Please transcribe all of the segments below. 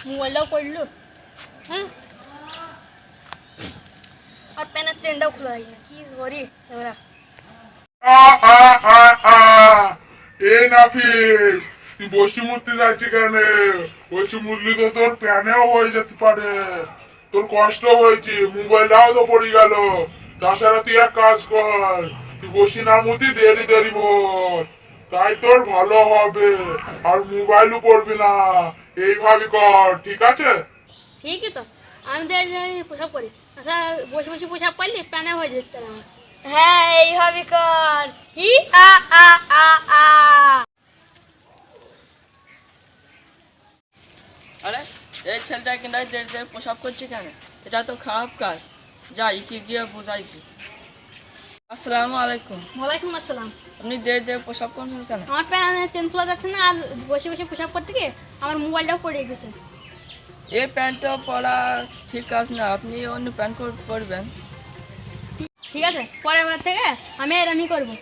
মোবাইলটাও করলো, হ্যাঁ, আর প্যানের চেনটাও খোলা হয় না, কি করি এবার? এ নাফিস, তুই বসি মুড়তে যাচ্ছি কেন? বসি মুড়লি তো তোর প্যানেও হয়ে যেতে পারে, তোর কষ্ট হয়েছে, মোবাইলটাও তো পড়ে গেল। তাছাড়া তুই এক কাজ কর, তুই বসি না মুতি দেরি দেরি মোর, তাই তোর ভালো হবে। আর মোবাইলও পড়বি না, এইভাবে কর, ঠিক আছে? ঠিকই তো, আমি দেরি পোশাক করি, আচ্ছা বসে বসে পোশাক করলে প্যানে হয়ে যেতে আমার। হ্যাঁ এইভাবে কর, হি আ আ আ আ। আরে এই ছেলেটা কিনা দেরি দেরি প্রসাব করছে কেন? এটা তো খারাপ কাজ, যাই কি গিয়ে বোঝাইছি। আসসালামু আলাইকুম। ওয়ালাইকুম আসসালাম। আপনি দেরি দেরি প্রসাব করছেন কেন? আমার প্যানের চেন খোলা যাচ্ছে না, আর বসে বসে পোশাক করতে গিয়ে আমার মোবাইলটাও পড়ে গেছে। এই প্যান্টটা পরা ঠিক কাজ না, আপনি অন্য প্যান্ট পরবেন। ঠিক আছে, পরের বার থেকে আমি এরমই করবো।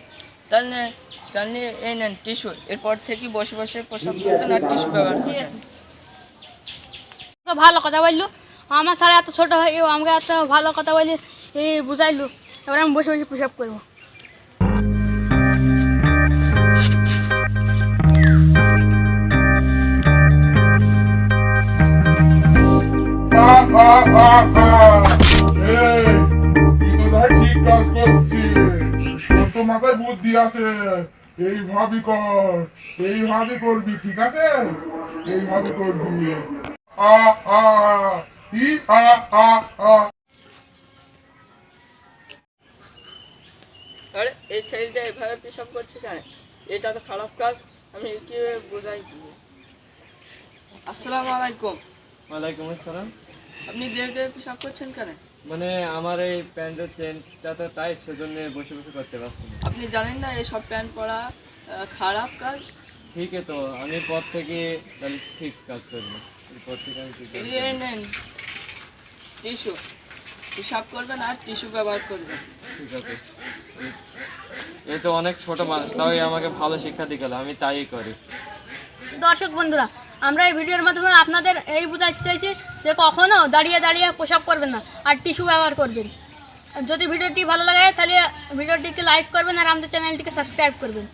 তাহলে তাহলে এই নেন টিস্যু, এরপর থেকে বসে বসে প্রসাব করবেন আর টিস্যু ব্যবহার ঠিক করবেন। আছে, তো ভালো কথা বললো, আমার ছাড়া এত ছোটো হয়ে আমাকে এত ভালো কথা বলি বুঝাইলো, এবার আমি বসে বসে পোশাক করবো। এই, তুই তো তাই ঠিক কাজ করছিস, তোর তো মাথায় বুদ্ধি আছে। এইভাবে কর, এইভাবে করবি, ঠিক আছে? এইভাবে করবি। আ আ ই আ আ আ। আরে এই ছেলেটা এভাবে পেশাব করছে কেন? এটা তো খারাপ কাজ, আমি কি বোঝাই কি? আসসালামু আলাইকুম। ওয়ালাইকুম আসসালাম। আপনি দেরি দেরি পেশাব করছেন কেন? মানে আমার এই প্যান্টের চেনটা তো টাইট, সেজন্য বসে বসে করতে পারছি না। আপনি জানেন না এইসব প্যান্ট পরা খারাপ কাজ? ঠিক আছে, তো আমি পর থেকে তাহলে ঠিক কাজ করবো, এরপর থেকে আমি ঠিক কাজ এই নেন টিস্যু, পেশাব করবেন আর টিস্যু ব্যবহার করবেন। ঠিক আছে। এই তো অনেক ছোট মানুষ, তাও আমাকে ভালো শিক্ষা দিয়ে গেল, আমি তাই করি। দর্শক বন্ধুরা, আমরা এই ভিডিওর মাধ্যমে আপনাদের এই বোঝাতে চাইছি যে কখনো দাঁড়িয়ে দাঁড়িয়ে পোশাক করবেন না, আর টিস্যু ব্যবহার করবেন। যদি ভিডিওটি ভালো লাগে তাহলে ভিডিওটিকে লাইক করবেন আর আমাদের চ্যানেলটিকে সাবস্ক্রাইব করবেন।